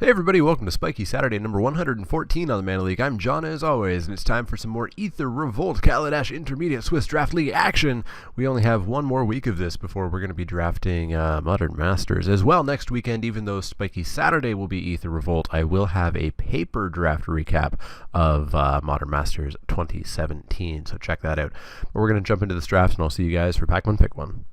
Hey everybody, welcome to Spiky Saturday number 114 on the Mana League. I'm John as always, and it's time for some more Aether Revolt Kaladesh Intermediate Swiss Draft League action. We only have one more week of this before we're going to be drafting Modern Masters as well next weekend. Even though Spiky Saturday will be Aether Revolt, I will have a paper draft recap of Modern Masters 2017, so check that out. But we're going to jump into this draft, and I'll see you guys for Pack 1 Pick 1.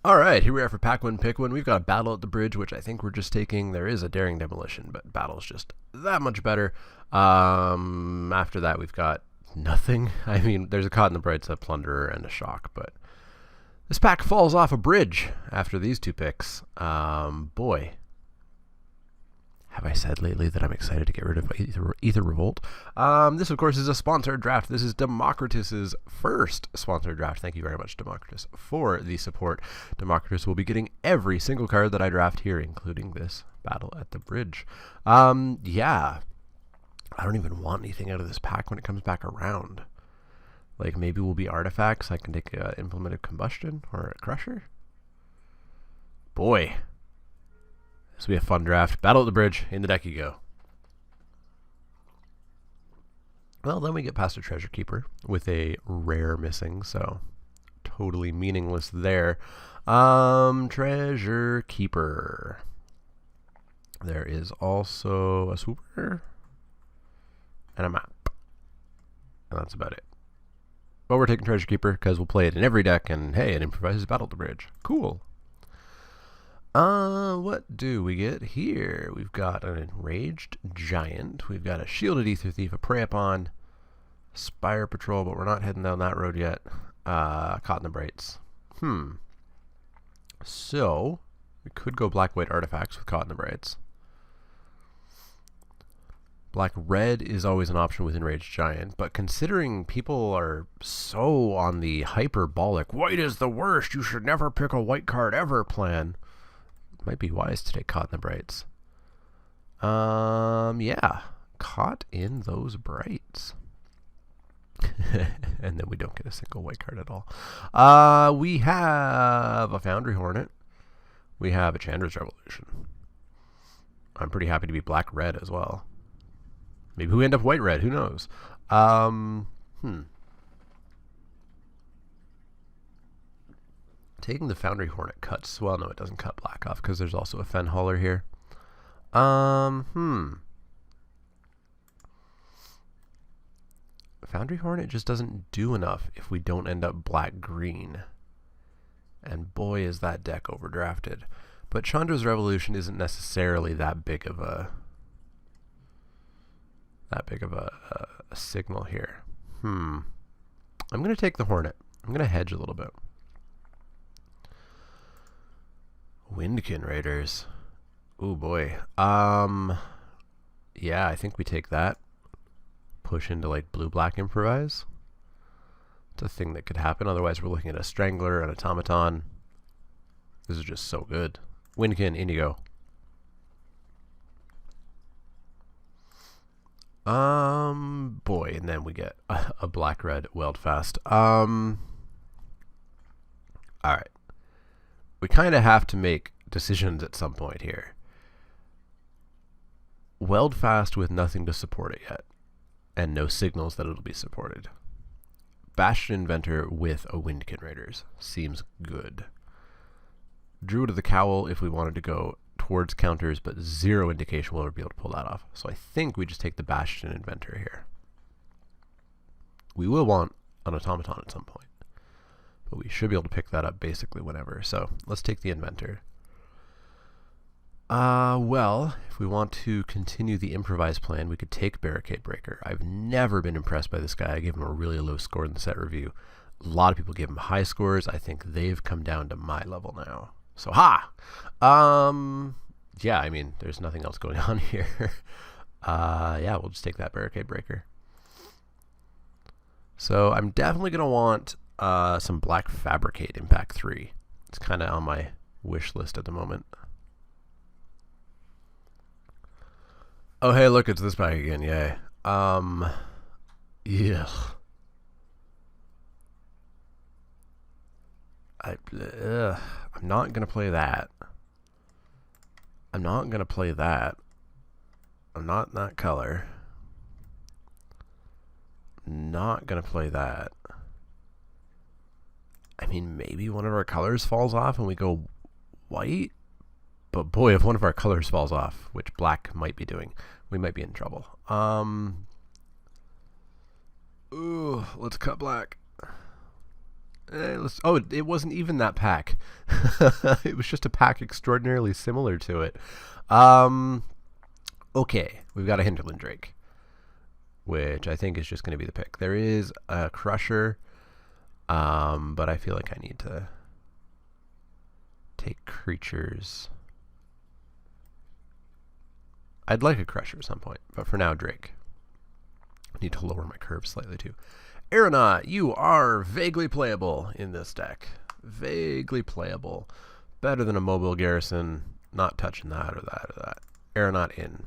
Alright, here we are for Pack 1 Pick 1. We've got a Battle at the Bridge, which I think we're just taking. There is a Daring Demolition, but Battle's just that much better. After that, we've got nothing. I mean, there's a Caught in the Brights, a Plunderer, and a Shock, but this pack falls off a bridge after these two picks. Boy, have I said lately that I'm excited to get rid of Aether Revolt. This, of course, is a sponsored draft. This is Democritus's first sponsored draft. Thank you very much, Democritus, for the support. Democritus will be getting every single card that I draft here, including this Battle at the Bridge. Yeah, I don't even want anything out of this pack when it comes back around. Like, maybe we'll be artifacts. I can take an Implement of Combustion or a Crusher. Boy. This will be a fun draft. Battle at the Bridge. In the deck you go. Well, then we get past a Treasure Keeper with a rare missing, so totally meaningless there. Treasure Keeper. There is also a Swooper and a map. And that's about it. But we're taking Treasure Keeper because we'll play it in every deck, and hey, it improvises Battle at the Bridge. Cool. What do we get here? We've got an Enraged Giant. We've got a Shielded Aether Thief, a Prey Upon, Spire Patrol, but we're not heading down that road yet. Caught in the Brights. So, we could go Black-White Artifacts with Caught in the Brights. Black-Red is always an option with Enraged Giant, but considering people are so on the hyperbolic, white is the worst, you should never pick a white card ever plan, might be wise to take Caught in the Brights. Yeah. Caught in those Brights. And then we don't get a single white card at all. We have a Foundry Hornet. We have a Chandra's Revolution. I'm pretty happy to be Black-Red as well. Maybe we end up White-Red. Who knows? Taking the Foundry Hornet cuts. Well, no, it doesn't cut black off because there's also a Fen Hauler here. Foundry Hornet just doesn't do enough if we don't end up black-green. And boy, is that deck overdrafted. But Chandra's Revolution isn't necessarily that big of a signal here. I'm going to take the Hornet. I'm going to hedge a little bit. Windkin Raiders. Ooh boy. Yeah, I think we take that. Push into like blue-black improvise. It's a thing that could happen. Otherwise, we're looking at a Strangler, an Automaton. This is just so good. Windkin, Indigo. Boy, and then we get a Black-Red Weldfast. Alright. We kind of have to make decisions at some point here. Weldfast with nothing to support it yet, and no signals that it'll be supported. Bastion Inventor with a Windkin Raiders seems good. Druid of the Cowl if we wanted to go towards counters, but zero indication we'll ever be able to pull that off. So I think we just take the Bastion Inventor here. We will want an Automaton at some point, but we should be able to pick that up basically whenever. So let's take the Inventor. Well, if we want to continue the improvise plan, we could take Barricade Breaker. I've never been impressed by this guy. I gave him a really low score in the set review. A lot of people gave him high scores. I think they've come down to my level now. So, yeah, I mean, there's nothing else going on here. Yeah, we'll just take that Barricade Breaker. So, I'm definitely going to want some Black Fabricate in pack 3. It's kind of on my wish list at the moment. Oh, hey, look, it's this pack again, yay. Yeah. I'm not going to play that. I'm not going to play that. I'm not in that color. Not gonna play that. I mean, maybe one of our colors falls off and we go white. But boy, if one of our colors falls off, which black might be doing, we might be in trouble. Ooh, let's cut black. Oh, it wasn't even that pack. It was just a pack extraordinarily similar to it. Okay, we've got a Hinterland Drake, which I think is just going to be the pick. There is a Crusher, but I feel like I need to take creatures. I'd like a Crusher at some point, but for now, Drake. I need to lower my curve slightly too. Aeronaut, you are vaguely playable in this deck. Vaguely playable. Better than a Mobile Garrison. Not touching that or that or that. Aeronaut in.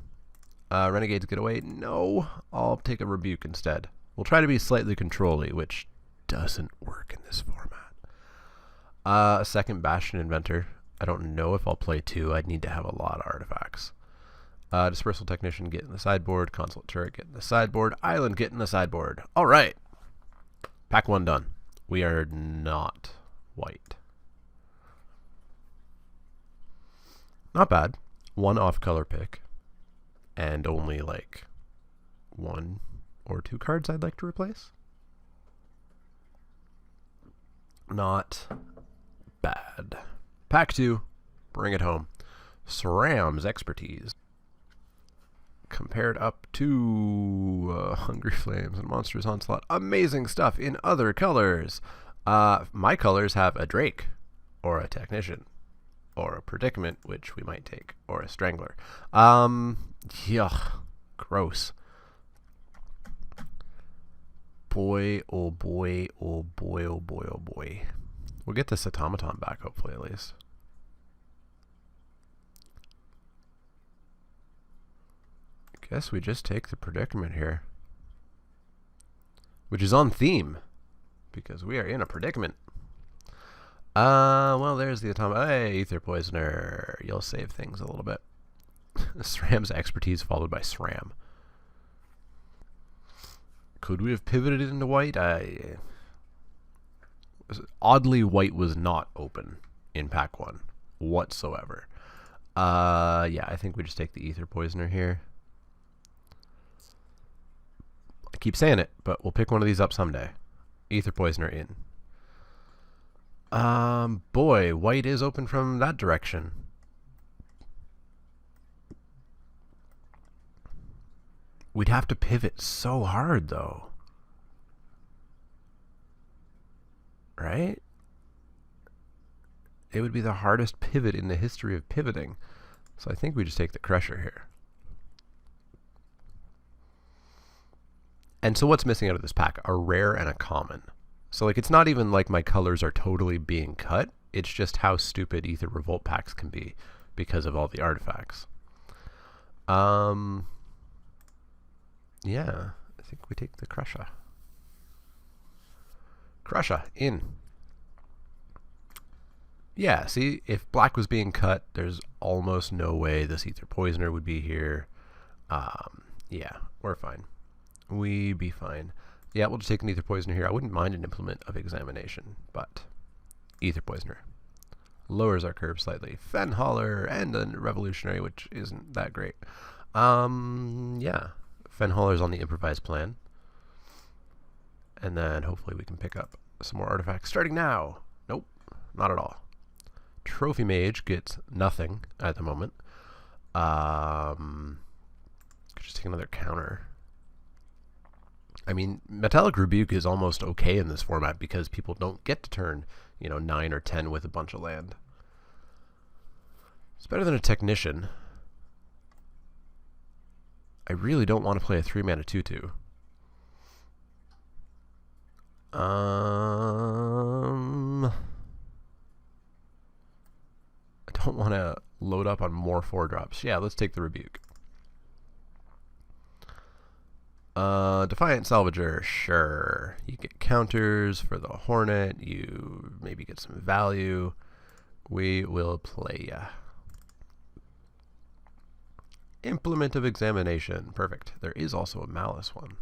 Renegades get away? No. I'll take a Rebuke instead. We'll try to be slightly control-y, which doesn't work in this format. A second Bastion Inventor. I don't know if I'll play two. I'd need to have a lot of artifacts. Dispersal Technician, get in the sideboard. Consult Turret, get in the sideboard. Island, get in the sideboard. All right. Pack one done. We are not white. Not bad. One off-color pick. And only like 1 or 2 cards I'd like to replace. Not bad. Pack 2. Bring it home. SRAM's Expertise. Compared up to Hungry Flames and Monstrous Onslaught. Amazing stuff in other colors. My colors have a Drake, or a Technician, or a Predicament, which we might take, or a Strangler. Yuck. Gross. Boy, oh boy, oh boy, oh boy, oh boy. We'll get this Automaton back, hopefully, at least. Guess we just take the Predicament here. Which is on theme, because we are in a predicament. Well, there's the Automaton. Hey, Ether Poisoner. You'll save things a little bit. SRAM's Expertise followed by SRAM. Could we have pivoted into white? Oddly, white was not open in pack 1 whatsoever. Yeah, I think we just take the Ether Poisoner here. I keep saying it, but we'll pick one of these up someday. Ether Poisoner in. Boy, white is open from that direction. We'd have to pivot so hard, though. Right? It would be the hardest pivot in the history of pivoting. So I think we just take the Crusher here. And so what's missing out of this pack? A rare and a common. So like it's not even like my colors are totally being cut. It's just how stupid Aether Revolt packs can be because of all the artifacts. Yeah, I think we take the Crusher. Crusher, in. Yeah, see, if black was being cut, there's almost no way this Ether Poisoner would be here. Yeah, we're fine. We be fine. Yeah, we'll just take an Ether Poisoner here. I wouldn't mind an Implement of Examination, but Ether Poisoner. Lowers our curve slightly. Fenhauler and a Revolutionary, which isn't that great. Yeah. Fenhauler's on the improvised plan. And then hopefully we can pick up some more artifacts starting now. Nope, not at all. Trophy Mage gets nothing at the moment. Could just take another counter. I mean, Metallic Rebuke is almost okay in this format because people don't get to turn, 9 or 10 with a bunch of land. It's better than a Technician. I really don't want to play a 3-mana 2/2. I don't want to load up on more 4-drops. Yeah, let's take the Rebuke. Defiant Salvager, sure. You get counters for the Hornet. You maybe get some value. We will play ya. Implement of Examination. Perfect. There is also a Malice one,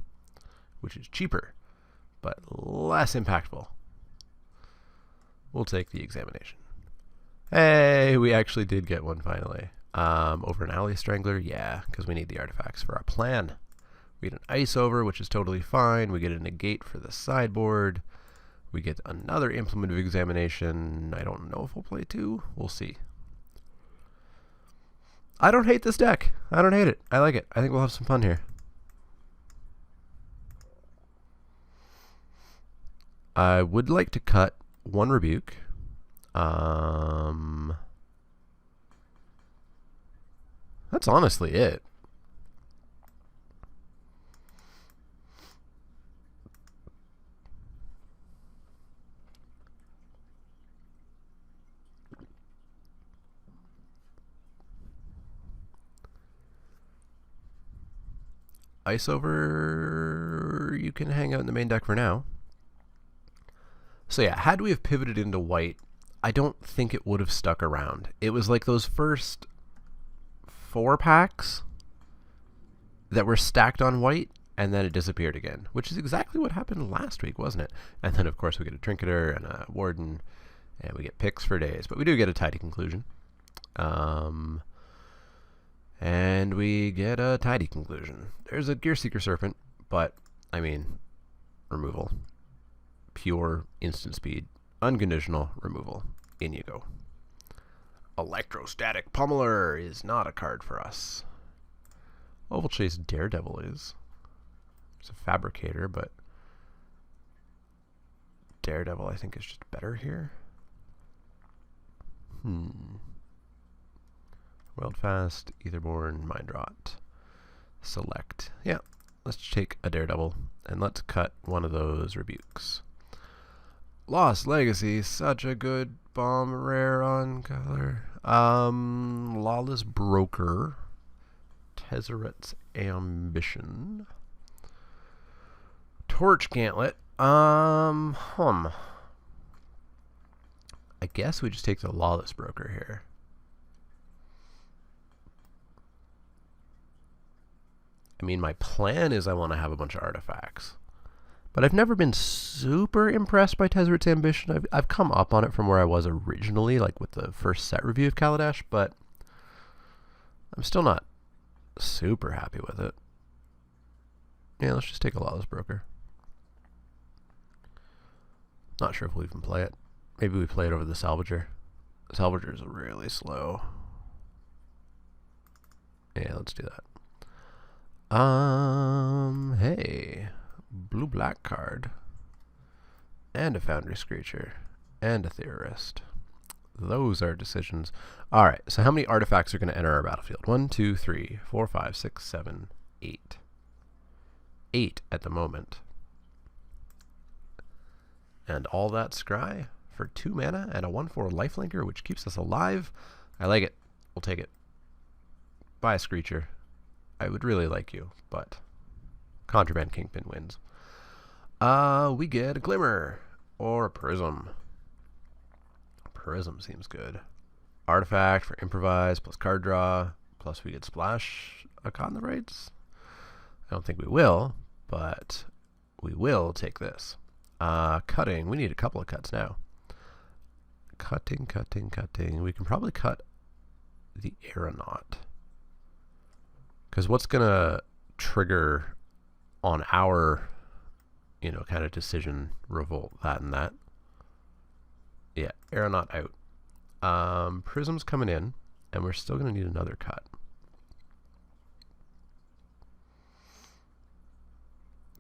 which is cheaper, but less impactful. We'll take the Examination. Hey, we actually did get one finally. Over an Alley Strangler? Yeah, because we need the artifacts for our plan. We get an Ice Over, which is totally fine. We get a Negate for the sideboard. We get another Implement of Examination. I don't know if we'll play two. We'll see. I don't hate this deck. I don't hate it. I like it. I think we'll have some fun here. I would like to cut one Rebuke. That's honestly it. Ice Over, you can hang out in the main deck for now. So yeah, had we have pivoted into white, I don't think it would have stuck around. It was like those first 4 packs that were stacked on white, and then it disappeared again, which is exactly what happened last week, wasn't it? And then, of course, we get a Trinketer and a Warden, and we get picks for days. But we do get a Tidy Conclusion. And we get a Tidy Conclusion. There's a Gearseeker Serpent, but, I mean, removal. Pure, instant speed, unconditional removal. In you go. Electrostatic Pummeler is not a card for us. Ovalchase Daredevil is. It's a Fabricator, but Daredevil I think is just better here. Wildfast, Aetherborn, Mindrot. Select. Yeah, let's take a Daredevil, and let's cut one of those Rebukes. Lost Legacy, such a good bomb rare on color. Lawless Broker. Tezzeret's Ambition. Torch Gauntlet. I guess we just take the Lawless Broker here. I mean, my plan is I want to have a bunch of artifacts. But I've never been super impressed by Tezzeret's Ambition. I've come up on it from where I was originally, like with the first set review of Kaladesh, but I'm still not super happy with it. Yeah, let's just take a Lawless Broker. Not sure if we'll even play it. Maybe we play it over the Salvager. The Salvager is really slow. Yeah, let's do that. Hey. Blue-black card. And a Foundry Screecher. And a Theorist. Those are decisions. Alright, so how many artifacts are going to enter our battlefield? 1, 2, 3, 4, 5, 6, 7, 8. 8 at the moment. And all that scry for 2 mana and a 1/4 lifelinker, which keeps us alive. I like it. We'll take it. Buy a Screecher. I would really like you, but Contraband Kingpin wins. We get a Glimmer or a Prism. Prism seems good. Artifact for Improvise plus card draw, plus we get Splash on the Rights. I don't think we will, but we will take this. Cutting. We need a couple of cuts now. Cutting. We can probably cut the Aeronaut. Because what's going to trigger on our, kind of decision, revolt, that and that. Yeah, Aeronaut out. Prism's coming in, and we're still going to need another cut.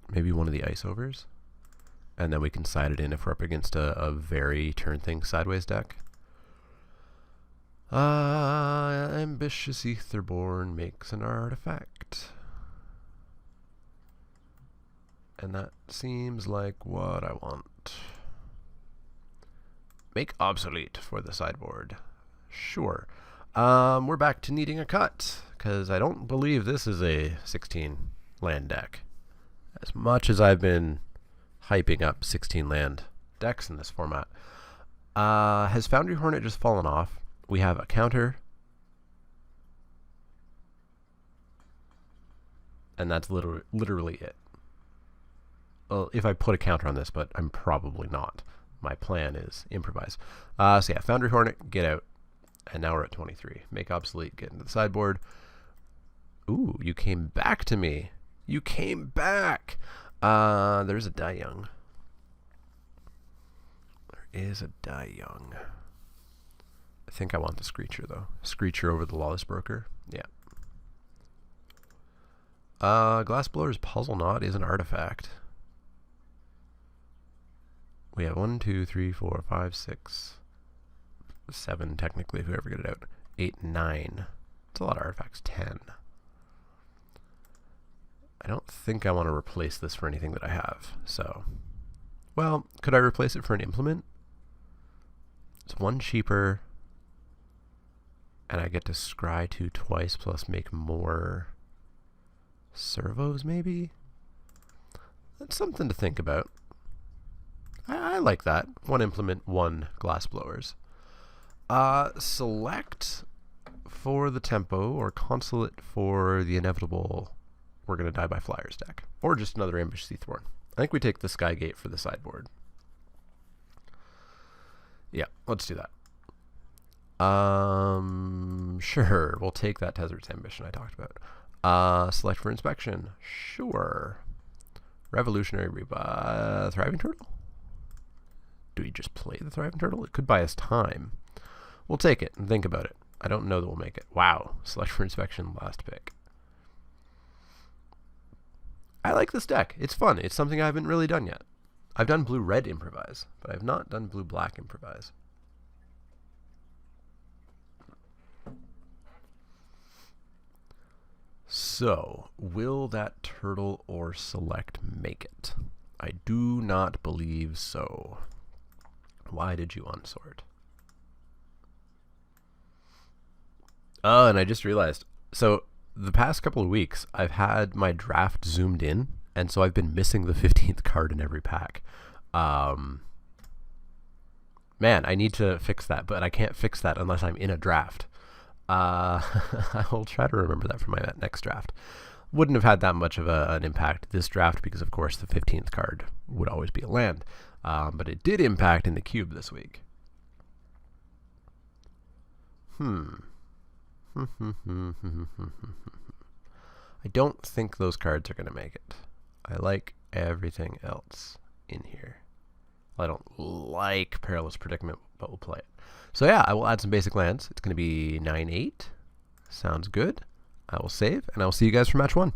Maybe one of the Ice Overs. And then we can side it in if we're up against a very turn things sideways deck. Ambitious Aetherborn makes an artifact. And that seems like what I want. Make obsolete for the sideboard. Sure. We're back to needing a cut, because I don't believe this is a 16 land deck. As much as I've been hyping up 16 land decks in this format. Has Foundry Hornet just fallen off? We have a counter. and that's literally it. Well, if I put a counter on this, but I'm probably not. My plan is improvise. So yeah, Foundry Hornet, get out. And now we're at 23. Make obsolete, get into the sideboard. Ooh, you came back to me. You came back. There's a Die Young. There is a Die Young. I think I want the Screecher, though. Screecher over the Lawless Broker. Yeah. Glassblower's Puzzle Knot is an artifact. We have 1, 2, 3, 4, 5, 6, 7, technically, if we ever get it out. 8, 9. It's a lot of artifacts. 10. I don't think I want to replace this for anything that I have. So, well, could I replace it for an implement? It's 1 cheaper, and I get to scry 2 twice, plus make more servos, maybe? That's something to think about. I like that. 1 implement, 1 glassblowers. Select for the tempo, or consulate for the inevitable We're Gonna Die by Flyers deck. Or just another Ambush Seathorn. I think we take the Skygate for the sideboard. Yeah, let's do that. Sure, we'll take that Tezzer's Ambition I talked about. Select for inspection. Sure. Revolutionary Reba. Thriving Turtle? Do we just play the Thriving Turtle? It could buy us time. We'll take it and think about it. I don't know that we'll make it. Wow. Select for inspection, last pick. I like this deck. It's fun. It's something I haven't really done yet. I've done blue-red improvise, but I've not done blue-black improvise. So, will that turtle or select make it? I do not believe so. Why did you unsort? Oh, and I just realized. So, the past couple of weeks, I've had my draft zoomed in, and so I've been missing the 15th card in every pack. Man, I need to fix that, but I can't fix that unless I'm in a draft. I will try to remember that for my next draft. Wouldn't have had that much of an impact this draft because, of course, the 15th card would always be a land. But it did impact in the cube this week. I don't think those cards are going to make it. I like everything else in here. I don't like Perilous Predicament, but we'll play it. So yeah, I will add some basic lands. It's going to be 9-8. Sounds good. I will save, and I will see you guys for match 1.